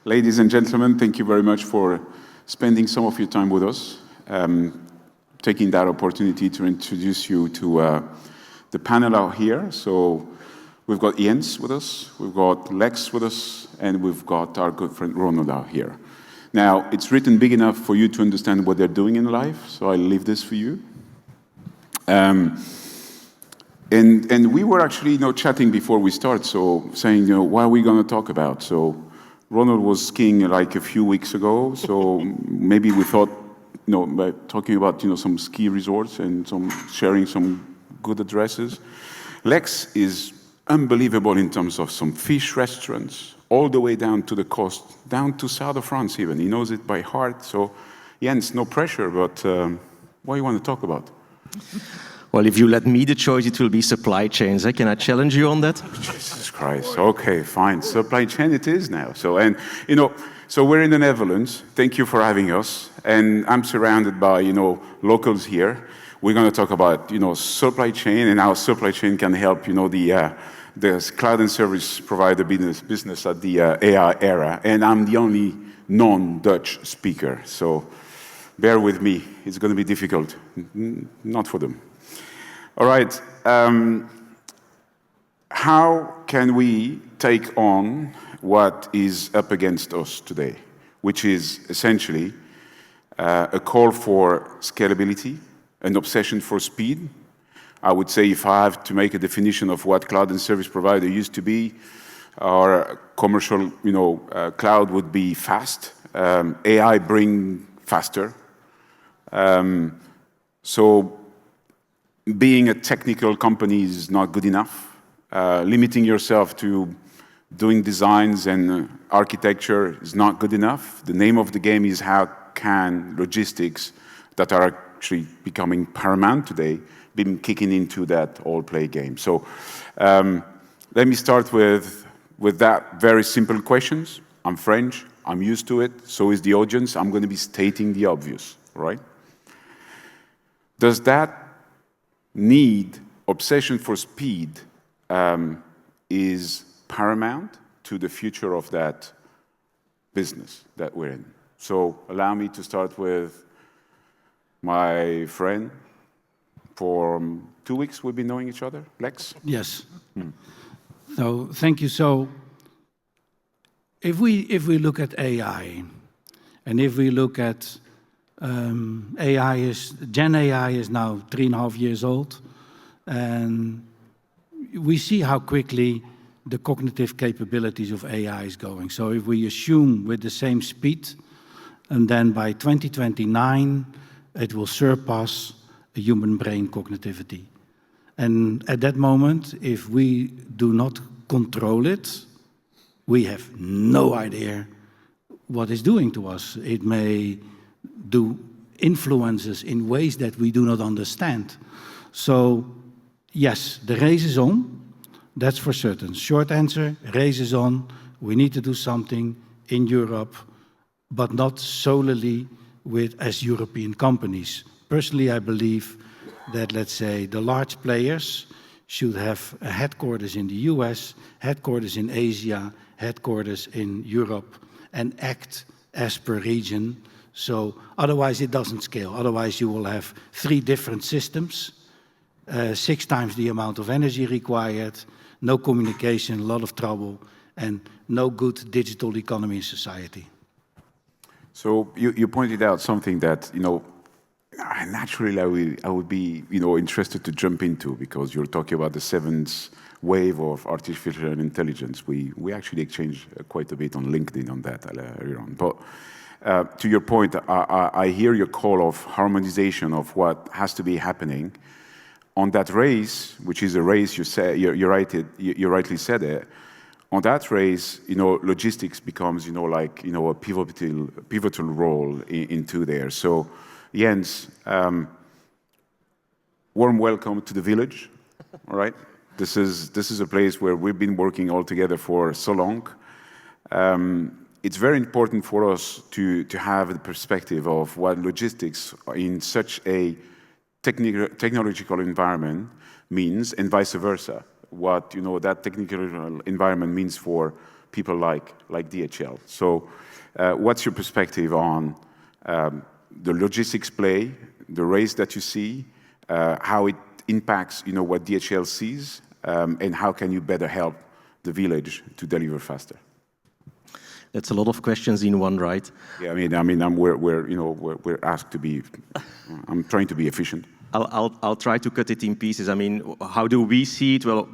Ladies and gentlemen, thank you very much for spending some of your time with us, taking that opportunity to introduce you to the panel out here. So we've got Jens with us, we've got Lex with us, and we've got our good friend Ronald out here. Now, it's written big enough for you to understand what they're doing in life, so I'll leave this for you. And we were actually, chatting before we start, so saying, what are we going to talk about? So Ronald was skiing like a few weeks ago, so maybe we thought, by talking about, some ski resorts and sharing some good addresses. Lex is unbelievable in terms of some fish restaurants, all the way down to the coast, down to south of France even. He knows it by heart. So, Jens, no pressure, but what do you want to talk about? Well, if you let me the choice, it will be supply chains. Can I challenge you on that? Jesus Christ. Okay, fine. Supply chain it is now. So we're in the Netherlands. Thank you for having us. And I'm surrounded by, locals here. We're going to talk about, supply chain and how supply chain can help, the cloud and service provider business at the AI era. And I'm the only non-Dutch speaker. So bear with me. It's going to be difficult. Not for them. All right. How can we take on what is up against us today, which is essentially a call for scalability, an obsession for speed? I would say if I have to make a definition of what cloud and service provider used to be, our commercial, cloud would be fast. AI bring faster. So being a technical company is not good enough. Limiting yourself to doing designs and architecture is not good enough. The name of the game is how can logistics that are actually becoming paramount today been kicking into that all-play game. So let me start with that very simple questions. I'm French. I'm used to it. So is the audience. I'm going to be stating the obvious, right? Does that need, obsession for speed, is paramount to the future of that business that we're in? So allow me to start with my friend. For 2 weeks we've been knowing each other, Lex? Yes. So thank you. So if we look at AI, and if we look at Gen AI is now 3.5 years old, and we see how quickly the cognitive capabilities of AI is going. So if we assume with the same speed, and then by 2029 it will surpass a human brain cognitivity. And at that moment, if we do not control it, we have no idea what it's doing to us. It may do influences in ways that we do not understand. So, yes, the race is on. That's for certain. Short answer, race is on. We need to do something in Europe, but not solely as European companies. Personally, I believe that, let's say, the large players should have a headquarters in the US, headquarters in Asia, headquarters in Europe, and act as per region. So otherwise it doesn't scale. Otherwise you will have 3 different systems, 6 times the amount of energy required, no communication, a lot of trouble, and no good digital economy in society. So you pointed out something that, naturally I would be, interested to jump into, because you're talking about the 7th wave of artificial intelligence. We actually exchanged quite a bit on LinkedIn on that earlier on. But to your point, I hear your call of harmonization of what has to be happening on that race, which is a race. You rightly said it. On that race, logistics becomes, a pivotal role into there. So, Jens, warm welcome to the village. All right, this is a place where we've been working all together for so long. It's very important for us to have the perspective of what logistics in such a technological environment means, and vice versa. What that technical environment means for people like DHL. So what's your perspective on the logistics play, the race that you see, how it impacts what DHL sees, and how can you better help the village to deliver faster? That's a lot of questions in one, right? Yeah, we're asked to be. I'm trying to be efficient. I'll try to cut it in pieces. I mean, how do we see it? Well,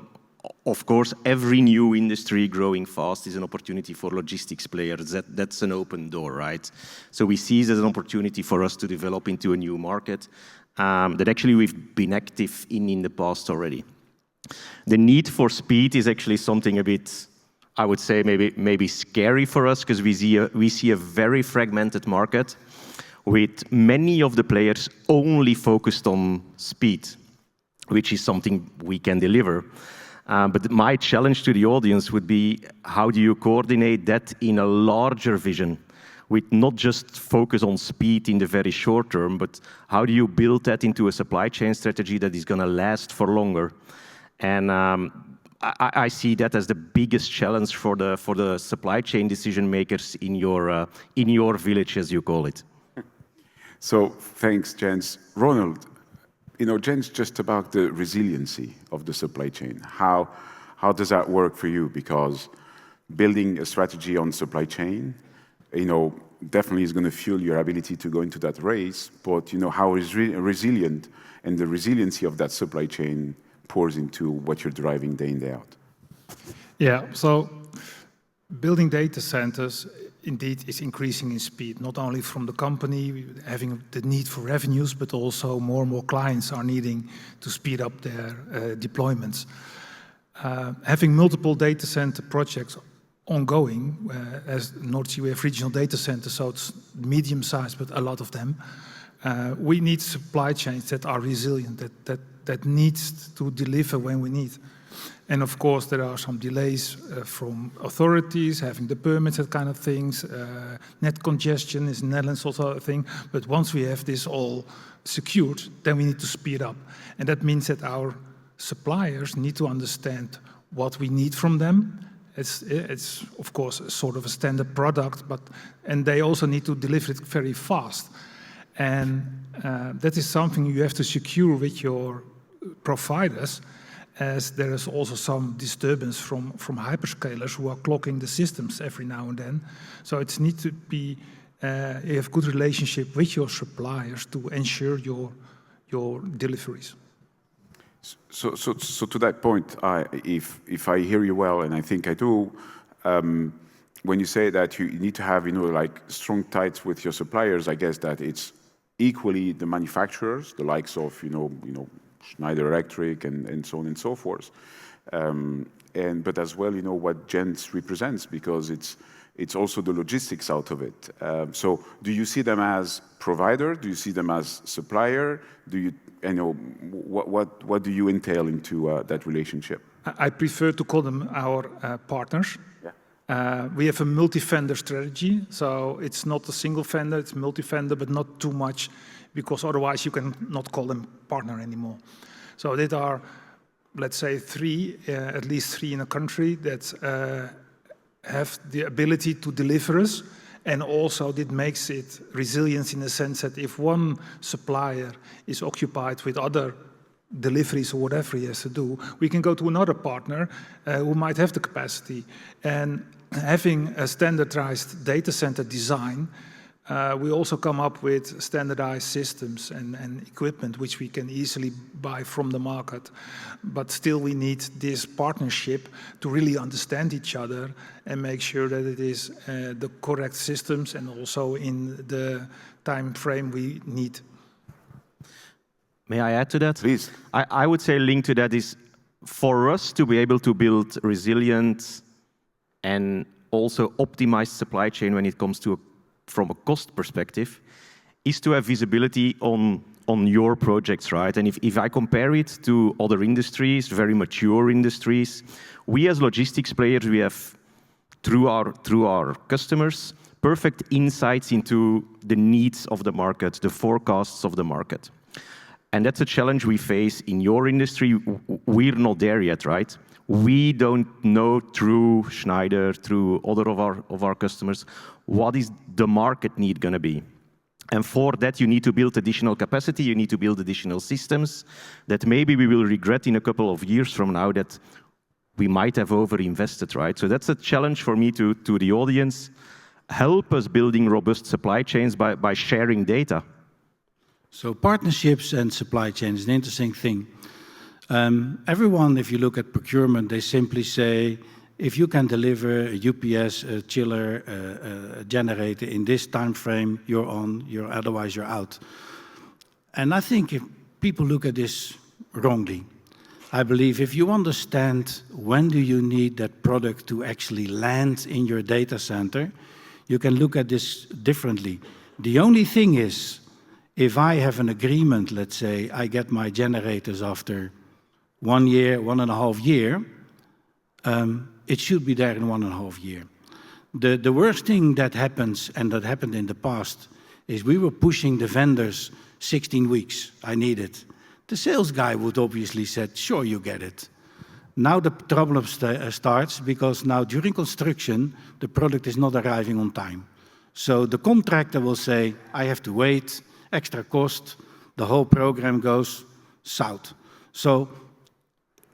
of course, every new industry growing fast is an opportunity for logistics players. That's an open door, right? So we see it as an opportunity for us to develop into a new market that actually we've been active in the past already. The need for speed is actually something a bit, I would say, maybe scary for us, because we see a very fragmented market with many of the players only focused on speed, which is something we can deliver. But my challenge to the audience would be, how do you coordinate that in a larger vision, with not just focus on speed in the very short term, but how do you build that into a supply chain strategy that is going to last for longer? And I see that as the biggest challenge for the supply chain decision makers in your village, as you call it. So thanks, Jens. Ronald, Jens, just about the resiliency of the supply chain. How does that work for you? Because building a strategy on supply chain, definitely is going to fuel your ability to go into that race. But how is resilient, and the resiliency of that supply chain pours into what you're driving day in, day out. Yeah, so building data centers indeed is increasing in speed, not only from the company having the need for revenues, but also more and more clients are needing to speed up their deployments. Having multiple data center projects ongoing, as North Sea we have regional data centers, so it's medium sized, but a lot of them. We need supply chains that are resilient, that needs to deliver when we need. And of course, there are some delays from authorities, having the permits, that kind of things. Net congestion is in the Netherlands also a thing. But once we have this all secured, then we need to speed up. And that means that our suppliers need to understand what we need from them. It's of course sort of a standard product, and they also need to deliver it very fast. And that is something you have to secure with your providers, as there is also some disturbance from hyperscalers who are clocking the systems every now and then. So it needs to be, you have good relationship with your suppliers to ensure your deliveries. So to that point, if I hear you well, and I think I do, when you say that you need to have like strong ties with your suppliers, I guess that it's equally the manufacturers, the likes of Schneider Electric and so on and so forth, but as well what Jens represents, because it's also the logistics out of it. So do you see them as provider? Do you see them as supplier? What do you entail into that relationship? I prefer to call them our partners. Yeah. We have a multi-vendor strategy, so it's not a single vendor, it's multi-vendor, but not too much, because otherwise you can not call them partner anymore. So there are, let's say, at least three in a country that have the ability to deliver us, and also it makes it resilient in the sense that if one supplier is occupied with other deliveries or whatever he has to do, we can go to another partner who might have the capacity. And having a standardized data center design, we also come up with standardized systems and equipment which we can easily buy from the market. But still we need this partnership to really understand each other and make sure that it is the correct systems and also in the time frame we need. May I add to that? Please. I would say linked to that is, for us to be able to build resilient and also optimized supply chain when it comes to from a cost perspective, is to have visibility on your projects, right? And if I compare it to other industries, very mature industries, we as logistics players, we have through our customers perfect insights into the needs of the market, the forecasts of the market. And that's a challenge we face in your industry. We're not there yet, right? we don't know through Schneider, through other of our customers, what is the market need going to be. And for that, you need to build additional capacity, you need to build additional systems that maybe we will regret in a couple of years from now that we might have overinvested, right? So that's a challenge for me to the audience. Help us building robust supply chains by sharing data. So partnerships and supply chain is an interesting thing. Everyone, if you look at procurement, they simply say, if you can deliver a UPS, a chiller, a generator in this time frame, you're on, otherwise you're out. And I think if people look at this wrongly. I believe if you understand when do you need that product to actually land in your data center, you can look at this differently. The only thing is, if I have an agreement, let's say, I get my generators after 1 year, 1.5 years, it should be there in 1.5 years. The worst thing that happens, and that happened in the past, is we were pushing the vendors 16 weeks, I need it. The sales guy would obviously said, sure, you get it. Now the problem starts because now during construction, the product is not arriving on time. So the contractor will say, I have to wait, extra cost, the whole program goes south. So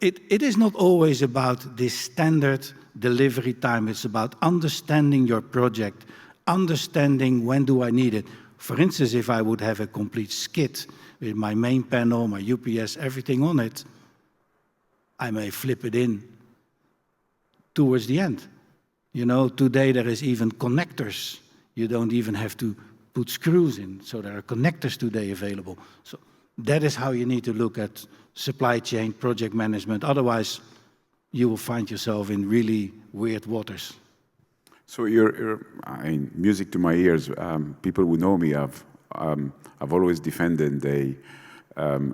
it is not always about this standard delivery time. It's about understanding your project, understanding when do I need it. For instance, if I would have a complete skid with my main panel, my UPS, everything on it, I may flip it in towards the end. You know, today there is even connectors. You don't even have to put screws in. So there are connectors today available. So that is how you need to look at supply chain, project management. Otherwise, you will find yourself in really weird waters. So I mean, music to my ears. People who know me, I've always defended a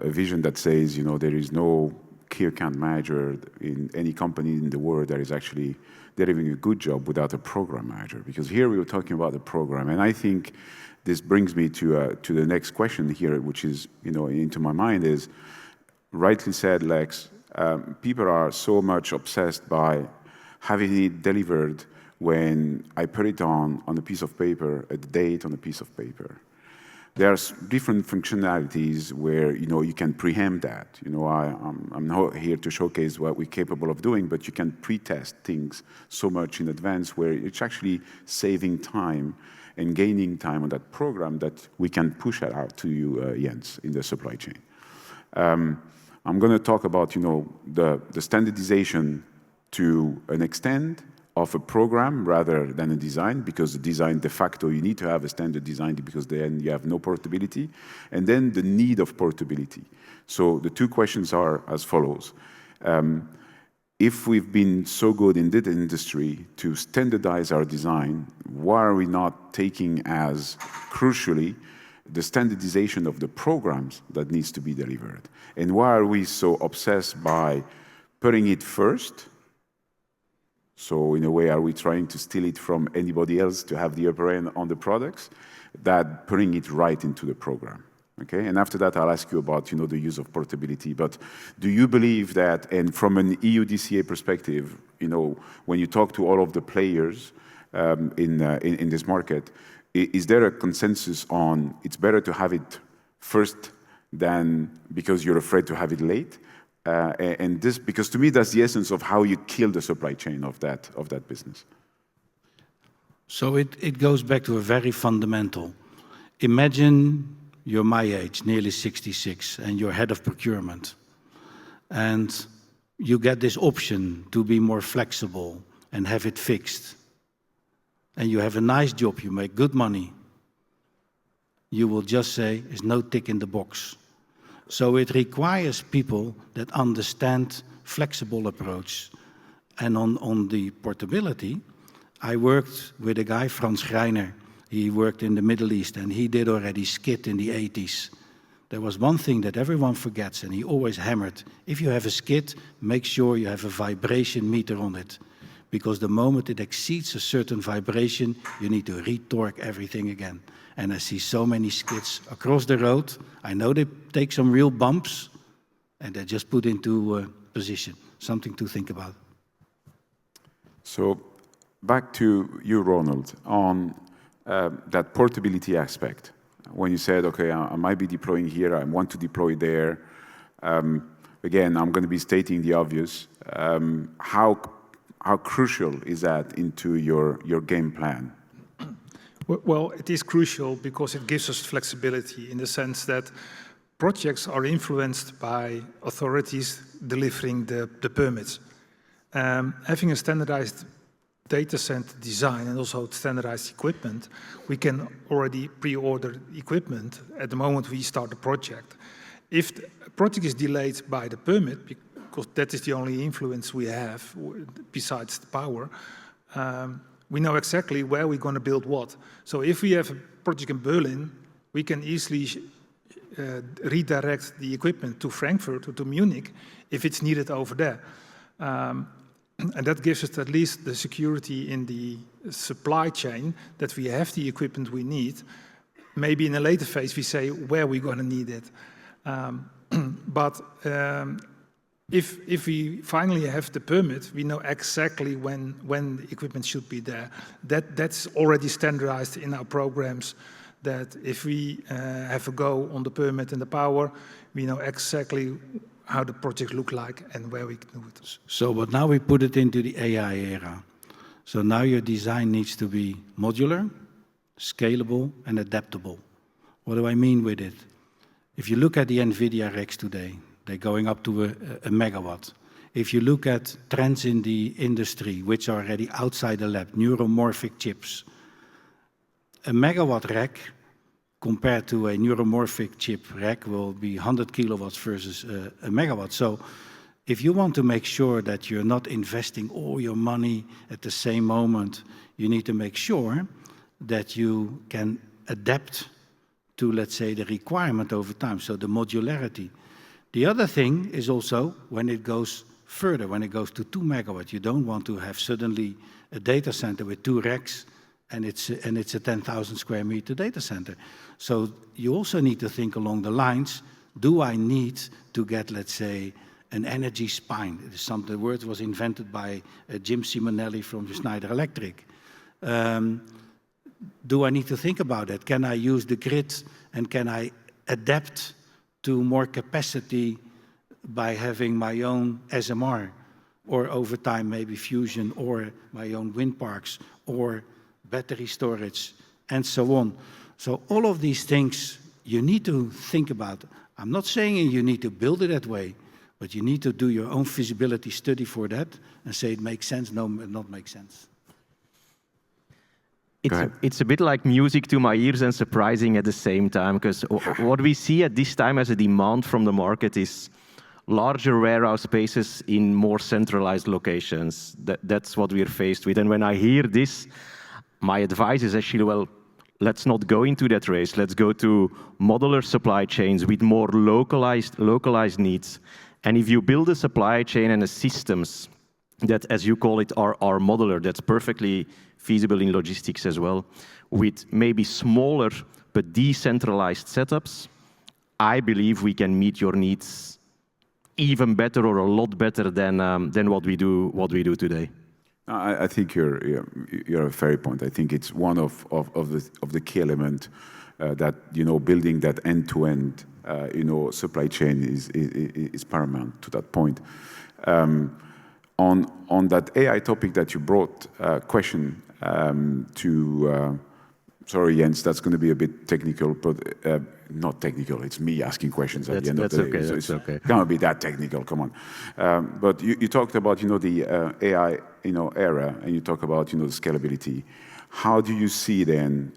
vision that says, you know, there is no key account manager in any company in the world that is actually delivering a good job without a program manager. Because here we were talking about the program, and I think this brings me to the next question here, which is, you know, into my mind is, rightly said, Lex, people are so much obsessed by having it delivered when I put it on a piece of paper, a date on a piece of paper. There's different functionalities where, you know, you can preempt that. You know, I'm not here to showcase what we're capable of doing, but you can pre-test things so much in advance where it's actually saving time and gaining time on that program that we can push it out to you, Jens, in the supply chain. I'm going to talk about, you know, the standardization to an extent of a program rather than a design, because the design de facto you need to have a standard design because then you have no portability, and then the need of portability. So the two questions are as follows. If we've been so good in this industry to standardize our design, why are we not taking as crucially the standardization of the programs that needs to be delivered? And why are we so obsessed by putting it first? So in a way, are we trying to steal it from anybody else to have the upper end on the products, that putting it right into the program? Okay, and after that, I'll ask you about, you know, the use of portability. But do you believe that, and from an EU DCA perspective, you know, when you talk to all of the players in this market, is there a consensus on it's better to have it first than because you're afraid to have it late? And this, because to me, that's the essence of how you kill the supply chain of that business. So it goes back to a very fundamental. Imagine you're my age, nearly 66, and you're head of procurement. And you get this option to be more flexible and have it fixed. And you have a nice job, you make good money. You will just say, there's no tick in the box. So it requires people that understand flexible approach. And on the portability, I worked with a guy, Frans Greiner. He worked in the Middle East, and he did already skid in the 80s. There was one thing that everyone forgets, and he always hammered. If you have a skid, make sure you have a vibration meter on it. Because the moment it exceeds a certain vibration, you need to retorque everything again. And I see so many skids across the road. I know they take some real bumps, and they're just put into position. Something to think about. So back to you, Ronald, on that portability aspect. When you said, okay, I might be deploying here, I want to deploy there. Again, I'm going to be stating the obvious. How crucial is that into your game plan? Well, it is crucial because it gives us flexibility in the sense that projects are influenced by authorities delivering the permits. Having a standardized data center design and also standardized equipment, we can already pre-order equipment at the moment we start the project. If the project is delayed by the permit, because that is the only influence we have besides the power, we know exactly where we're going to build what. So if we have a project in Berlin, we can easily redirect the equipment to Frankfurt or to Munich if it's needed over there. And that gives us at least the security in the supply chain that we have the equipment we need. Maybe in a later phase we say where we're going to need it. If we finally have the permit, we know exactly when the equipment should be there. That's already standardized in our programs, that if we have a go on the permit and the power, we know exactly how the project look like and where we can do it. So, but now we put it into the AI era. So now your design needs to be modular, scalable, and adaptable. What do I mean with it? If you look at the NVIDIA racks today, they're going up to a megawatt. If you look at trends in the industry, which are already outside the lab, neuromorphic chips, a megawatt rack compared to a neuromorphic chip rack will be 100 kilowatts versus a megawatt. So if you want to make sure that you're not investing all your money at the same moment, you need to make sure that you can adapt to, let's say, the requirement over time, so the modularity. The other thing is also when it goes further, when it goes to 2 megawatts, you don't want to have suddenly a data center with 2 racks and it's a 10,000 square meter data center. So you also need to think along the lines, do I need to get, let's say, an energy spine? The word was invented by Jim Simonelli from Schneider Electric. Do I need to think about it? Can I use the grid and can I adapt to more capacity by having my own SMR, or over time maybe fusion, or my own wind parks, or battery storage, and so on. So all of these things you need to think about. I'm not saying you need to build it that way, but you need to do your own feasibility study for that and say it makes sense, no, not make sense. It's a bit like music to my ears and surprising at the same time, because what we see at this time as a demand from the market is larger warehouse spaces in more centralized locations. That's what we're faced with. And when I hear this, my advice is actually, well, let's not go into that race. Let's go to modular supply chains with more localized needs. And if you build a supply chain and a systems that, as you call it, are modular, that's perfectly feasible in logistics as well, with maybe smaller but decentralized setups, I believe we can meet your needs even better or a lot better than what we do today. I think you're a fair point. I think it's one of the key element that building that end-to-end supply chain is paramount to that point. On that AI topic that you brought, question to, sorry Jens, that's going to be a bit technical, but not technical. It's me asking questions at the end of the day. That's okay. It can't be that technical. Come on. But you talked about the AI era, and you talk about the scalability. How do you see then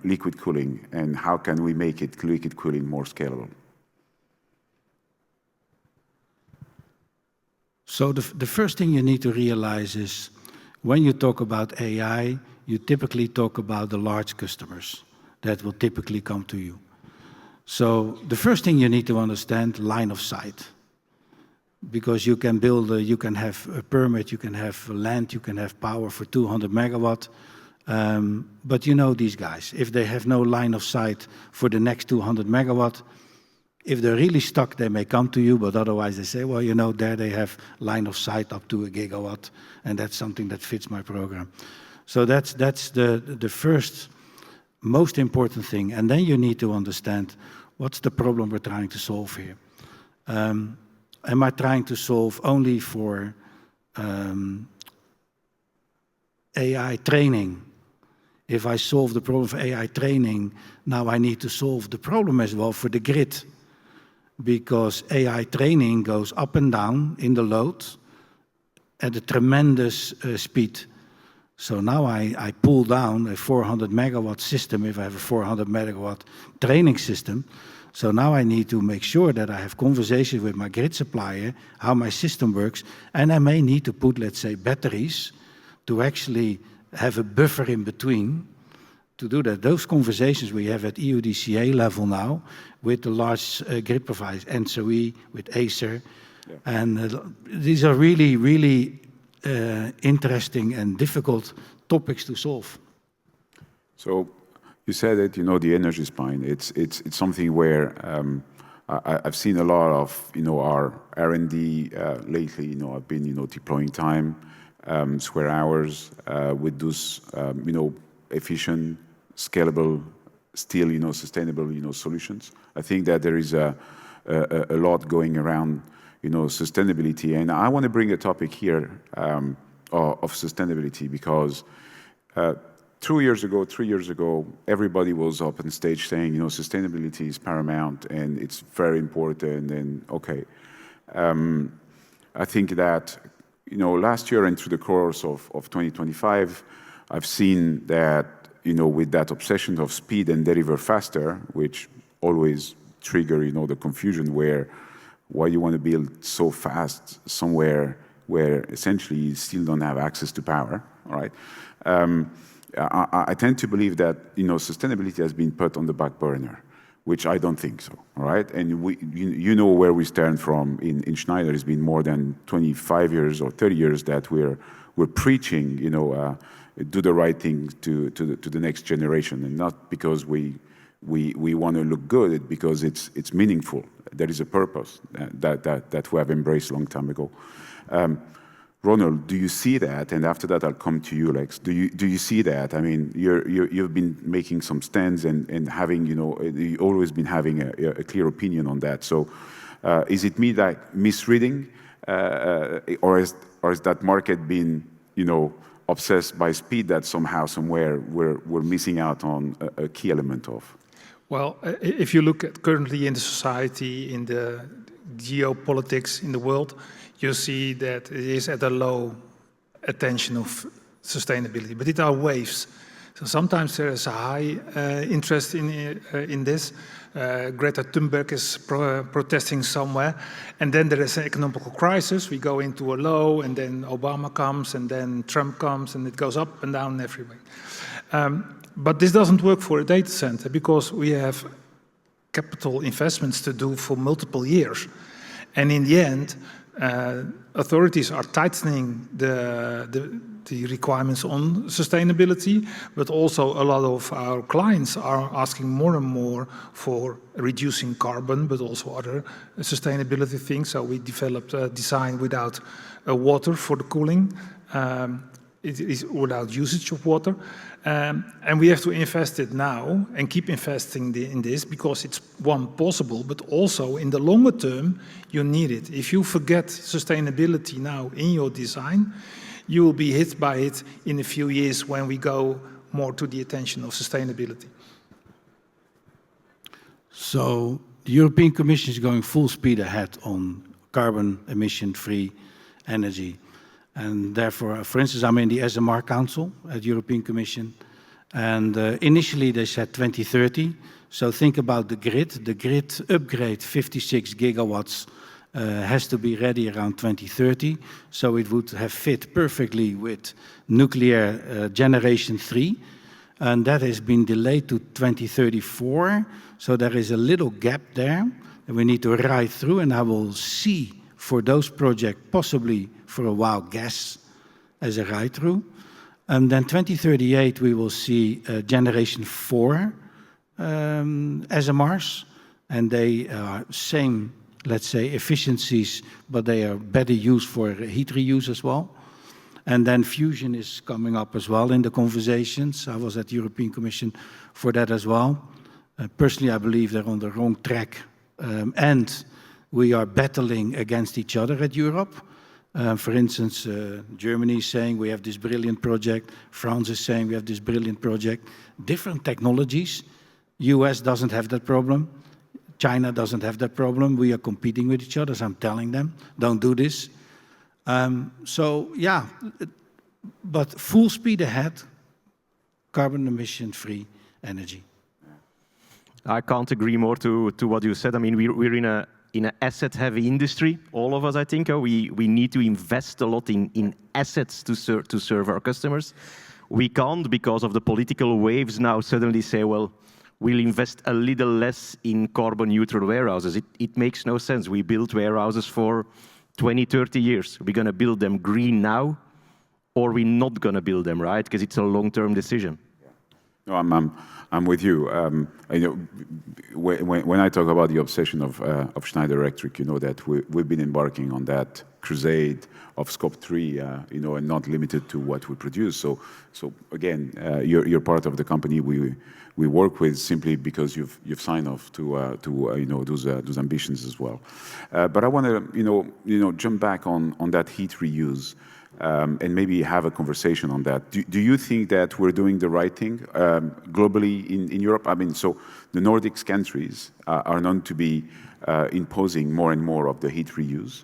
liquid cooling, and how can we make liquid cooling more scalable? So the first thing you need to realize is when you talk about AI, you typically talk about the large customers that will typically come to you. So the first thing you need to understand, line of sight. Because you can build, you can have a permit, you can have land, you can have power for 200 megawatt. But you know these guys, if they have no line of sight for the next 200 megawatt, If they're really stuck, they may come to you, but otherwise they say, well, you know, there they have line of sight up to 1 gigawatt, and that's something that fits my program. So that's the first most important thing. And then you need to understand what's the problem we're trying to solve here. Am I trying to solve only for AI training? If I solve the problem for AI training, now I need to solve the problem as well for the grid, because AI training goes up and down in the load at a tremendous speed. So now I pull down a 400 megawatt system if I have a 400 megawatt training system. So now I need to make sure that I have conversations with my grid supplier, how my system works, and I may need to put, let's say, batteries to actually have a buffer in between to do that. Those conversations we have at EUDCA level now with the large grid providers, NSOE, with Acer, and these are really, really interesting and difficult topics to solve. So you said that, you know, the energy spine, it's something where I've seen a lot of, you know, our R&D lately, you know, I've been, you know, deploying time, square hours with those, you know, efficient, scalable, still, you know, sustainable, you know, solutions. I think that there is a lot going around, you know, sustainability. And I want to bring a topic here of sustainability because 3 years ago, everybody was up on stage saying, you know, sustainability is paramount and it's very important. And okay, I think that, you know, last year and through the course of 2025, I've seen that, you know, with that obsession of speed and deliver faster, which always trigger, you know, the confusion where why you want to build so fast somewhere where essentially you still don't have access to power, all right? I tend to believe that, you know, sustainability has been put on the back burner, which I don't think so, all right? And you know where we stand from in Schneider. It's been more than 25 years or 30 years that we're preaching, you know, do the right thing to the next generation, and not because we want to look good, it's because it's meaningful. There is a purpose that we have embraced a long time ago. Ronald, do you see that? And after that, I'll come to you, Lex. Do you see that? I mean, you've been making some stands and having, you know, you've always been having a clear opinion on that. So, is it me that misreading, or is that market being, you know, obsessed by speed that somehow, somewhere, we're missing out on a key element of? Well, if you look at currently in the society, in the geopolitics in the world, you see that it is at a low attention of sustainability, but it are waves. So sometimes there is a high interest in this. Greta Thunberg is protesting somewhere, and then there is an economic crisis. We go into a low, and then Obama comes, and then Trump comes, and it goes up and down everywhere. But this doesn't work for a data center because we have capital investments to do for multiple years. And in the end, authorities are tightening the requirements on sustainability, but also a lot of our clients are asking more and more for reducing carbon, but also other sustainability things. So we developed a design without water for the cooling. It is without usage of water. And we have to invest it now and keep investing in this because it's one possible, but also in the longer term, you need it. If you forget sustainability now in your design, you will be hit by it in a few years when we go more to the attention of sustainability. So the European Commission is going full speed ahead on carbon emission-free energy. And therefore, for instance, I'm in the SMR Council at the European Commission. And initially they said 2030. So think about the grid. The grid upgrade, 56 gigawatts, has to be ready around 2030. So it would have fit perfectly with nuclear generation 3. And that has been delayed to 2034. So there is a little gap there that we need to ride through. And I will see for those projects possibly for a while gas as a ride-through. And then 2038 we will see generation 4 SMRs. and they are same, let's say, efficiencies, but they are better used for heat reuse as well. And then fusion is coming up as well in the conversations. I was at the European Commission for that as well. Personally, I believe they're on the wrong track, and we are battling against each other at Europe. For instance, Germany is saying we have this brilliant project. France is saying we have this brilliant project. Different technologies. US doesn't have that problem. China doesn't have that problem. We are competing with each other, so I'm telling them, don't do this. So yeah, but full speed ahead, carbon emission-free energy. I can't agree more to what you said. I mean, we're in an asset-heavy industry, all of us, I think. We need to invest a lot in assets to serve our customers. We can't, because of the political waves now, suddenly say, well, we'll invest a little less in carbon-neutral warehouses. It makes no sense. We build warehouses for 20, 30 years. We're going to build them green now, or we're not going to build them, right? Because it's a long-term decision. No, I'm with you. You know, when I talk about the obsession of Schneider Electric, you know that we've been embarking on that crusade of Scope 3, you know, and not limited to what we produce. So again, you're part of the company we work with simply because you've signed off to you know, those ambitions as well. But I want to you know jump back on that heat reuse. And maybe have a conversation on that. Do you think that we're doing the right thing globally in Europe? I mean, so the Nordics countries are known to be imposing more and more of the heat reuse,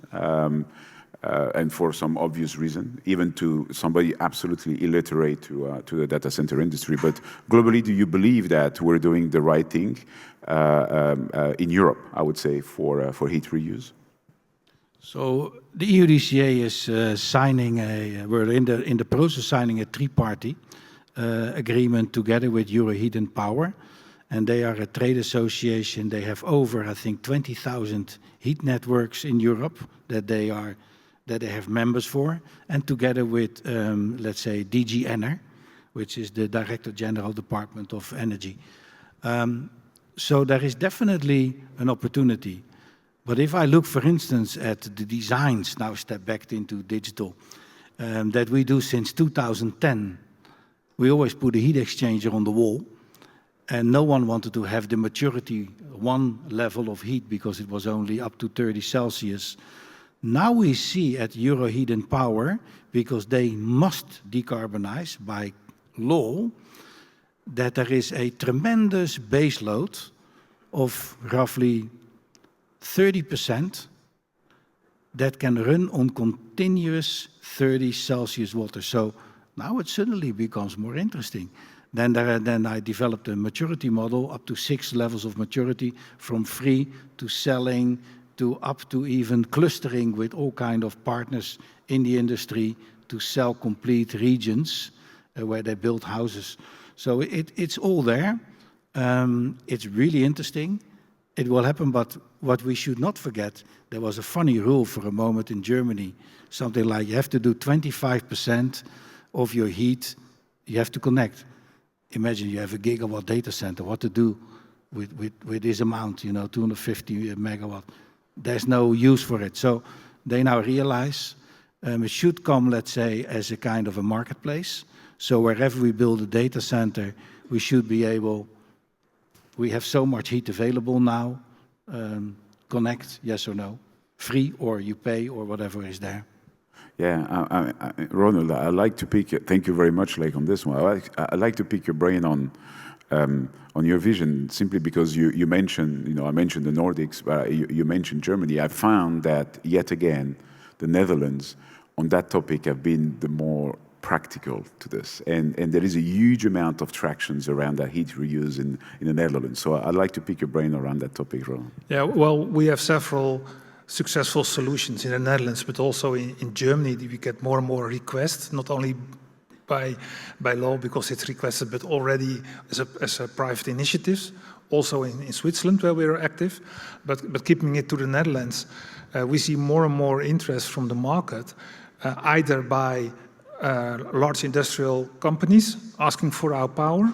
and for some obvious reason, even to somebody absolutely illiterate to the data center industry. But globally, do you believe that we're doing the right thing in Europe, I would say, for heat reuse? So the EUDCA is signing we're in the process of signing a three-party agreement together with Euroheat and Power. And they are a trade association. They have over, I think, 20,000 heat networks in Europe that they have members for. And together with, let's say, DG Ener, which is the Director General Department of Energy. So there is definitely an opportunity. But if I look, for instance, at the designs, now step back into digital, that we do since 2010, we always put a heat exchanger on the wall, and no one wanted to have the maturity one level of heat because it was only up to 30 Celsius. Now we see at Euroheat and Power, because they must decarbonize by law, that there is a tremendous base load of roughly 30% that can run on continuous 30 Celsius water. So now it suddenly becomes more interesting. Then I developed a maturity model up to 6 levels of maturity, from free to selling to up to even clustering with all kind of partners in the industry to sell complete regions where they build houses. So it's all there. It's really interesting. It will happen, but what we should not forget, there was a funny rule for a moment in Germany, something like you have to do 25% of your heat, you have to connect. Imagine you have a gigawatt data center, what to do with this amount, you know, 250 megawatt. There's no use for it. So they now realize it should come, let's say, as a kind of a marketplace. So wherever we build a data center, we should be able. We have so much heat available now. Connect, yes or no? Free, or you pay, or whatever is there. Yeah, Ronald, I like to pick. Thank you very much, Lake, on this one. I like to pick your brain on your vision, simply because you mentioned, you know, I mentioned the Nordics, but you mentioned Germany. I found that yet again, the Netherlands on that topic have been the more practical to this, and there is a huge amount of tractions around that heat reuse in the Netherlands. So I'd like to pick your brain around that topic, Ron. Yeah, well, we have several successful solutions in the Netherlands, but also in Germany. We get more and more requests, not only by law because it's requested, but already as a private initiatives. Also in Switzerland, where we are active, but keeping it to the Netherlands, we see more and more interest from the market, either by large industrial companies asking for our power,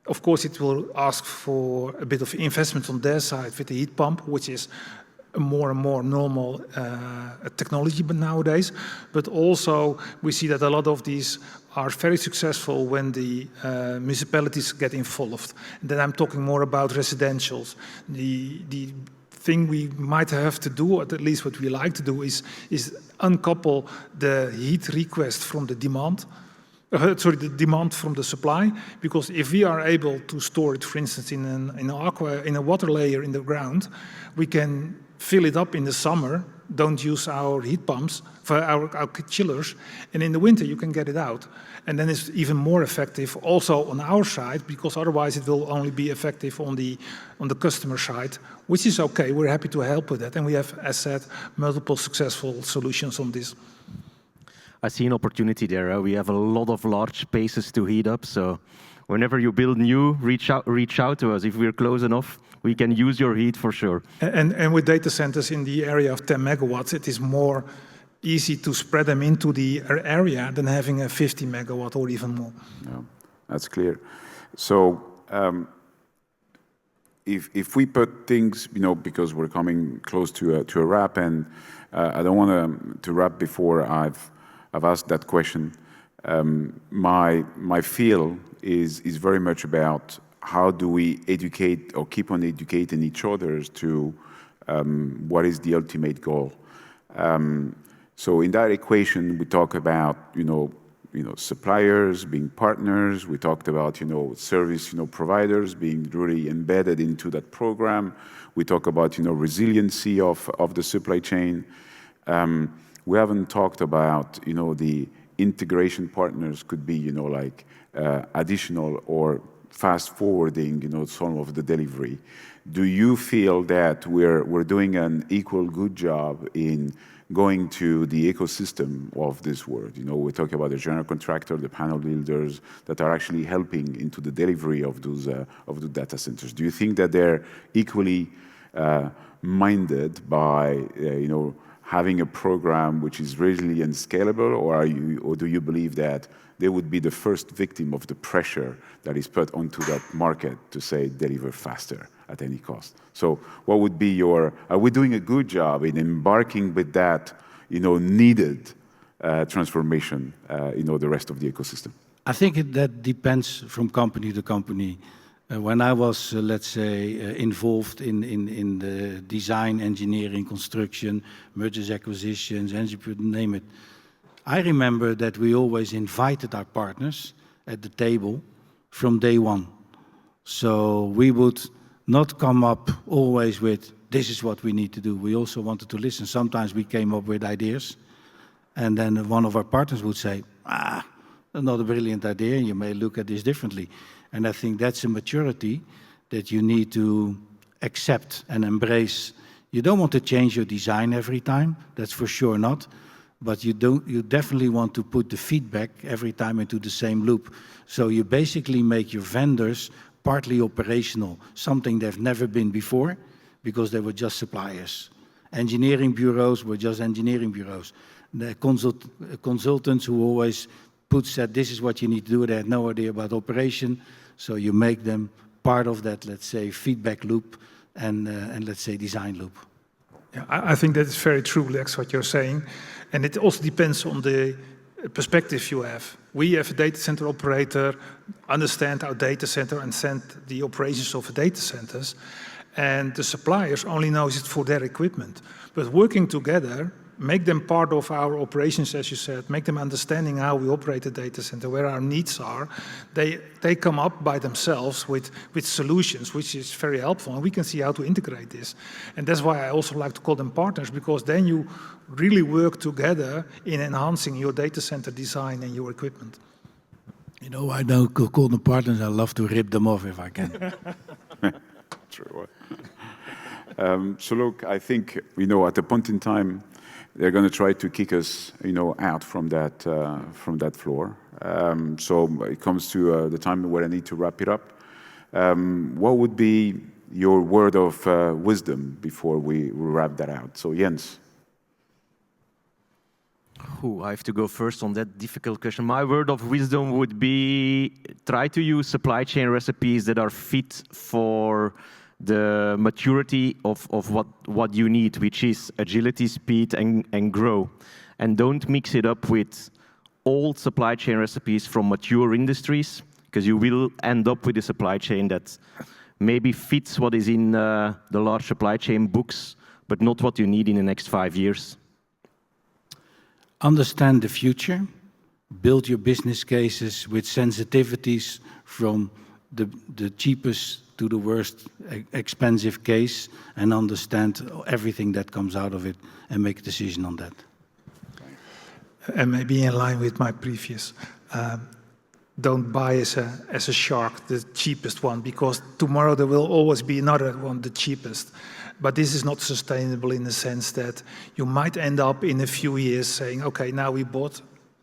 Of course, it will ask for a bit of investment on their side with the heat pump, which is a more and more normal technology nowadays. But also, we see that a lot of these are very successful when the municipalities get involved. And then I'm talking more about residentials. The thing we might have to do, or at least what we like to do, is uncouple the heat request from the demand. The demand from the supply, because if we are able to store it, for instance, in a water layer in the ground, we can fill it up in the summer, don't use our heat pumps, for our chillers, and in the winter you can get it out. And then it's even more effective also on our side, because otherwise it will only be effective on the customer side, which is okay. We're happy to help with that, and we have, as said, multiple successful solutions on this. I see an opportunity there. We have a lot of large spaces to heat up, so whenever you build new, reach out to us. If we're close enough, we can use your heat for sure. And with data centers in the area of 10 megawatts, it is more easy to spread them into the area than having a 50 megawatt or even more. Yeah, that's clear. So if we put things, because we're coming close to a wrap, and I don't want to wrap before I've asked that question. My feel is very much about how do we educate or keep on educating each other to what is the ultimate goal. So in that equation, we talk about suppliers being partners. We talked about service providers being really embedded into that program. We talk about resiliency of the supply chain. We haven't talked about the integration partners could be like additional or fast forwarding some of the delivery. Do you feel that we're doing an equal good job in going to the ecosystem of this world? We're talking about the general contractor, the panel builders that are actually helping into the delivery of the data centers. Do you think that they're equally minded by having a program which is resilient and scalable, or do you believe that they would be the first victim of the pressure that is put onto that market to say deliver faster at any cost? So what would be are we doing a good job in embarking with that needed transformation the rest of the ecosystem? I think that depends from company to company. When I was, let's say, involved in the design, engineering, construction, mergers, acquisitions, name it, I remember that we always invited our partners at the table from day one. So we would not come up always with, this is what we need to do. We also wanted to listen. Sometimes we came up with ideas, and then one of our partners would say, not a brilliant idea, you may look at this differently. And I think that's a maturity that you need to accept and embrace. You don't want to change your design every time, that's for sure not. But you definitely want to put the feedback every time into the same loop. So you basically make your vendors partly operational, something they've never been before, because they were just suppliers. Engineering bureaus were just engineering bureaus. The consultants who always said, this is what you need to do, they had no idea about operation. So you make them part of that, let's say, feedback loop and let's say, design loop. Yeah, I think that is very true, Lex, what you're saying. And it also depends on the perspective you have. We, as a data center operator, understand our data center and send the operations of the data centers. And the suppliers only knows it for their equipment. But working together, make them part of our operations, as you said, make them understanding how we operate the data center, where our needs are. They come up by themselves with solutions, which is very helpful, and we can see how to integrate this. And that's why I also like to call them partners, because then you really work together in enhancing your data center design and your equipment. I don't call them partners, I love to rip them off if I can. True. So look, I think, at a point in time, they're going to try to kick us, out from that floor. So it comes to the time where I need to wrap it up. What would be your word of wisdom before we wrap that out? So Jens. I have to go first on that difficult question. My word of wisdom would be try to use supply chain recipes that are fit for the maturity of what you need, which is agility, speed, and grow. And don't mix it up with old supply chain recipes from mature industries, because you will end up with a supply chain that maybe fits what is in the large supply chain books, but not what you need in the next 5 years. Understand the future, build your business cases with sensitivities from the cheapest to the worst expensive case, and understand everything that comes out of it and make a decision on that. And maybe in line with my previous, don't buy as a shark the cheapest one, because tomorrow there will always be another one, the cheapest. But this is not sustainable in the sense that you might end up in a few years saying, okay, now we bought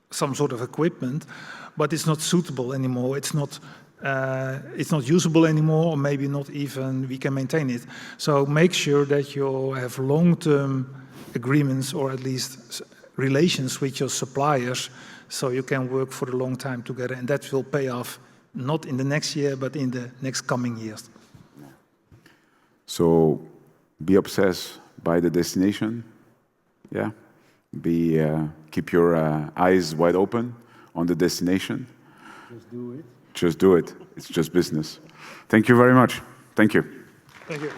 some sort of equipment, but it's not suitable anymore. It's not usable anymore, or maybe not even we can maintain it. So make sure that you have long-term agreements, or at least relations with your suppliers, so you can work for a long time together, and that will pay off not in the next year, but in the next coming years. So be obsessed by the destination. Yeah. Keep your eyes wide open on the destination. Just do it. Just do it. It's just business. Thank you very much. Thank you. Thank you.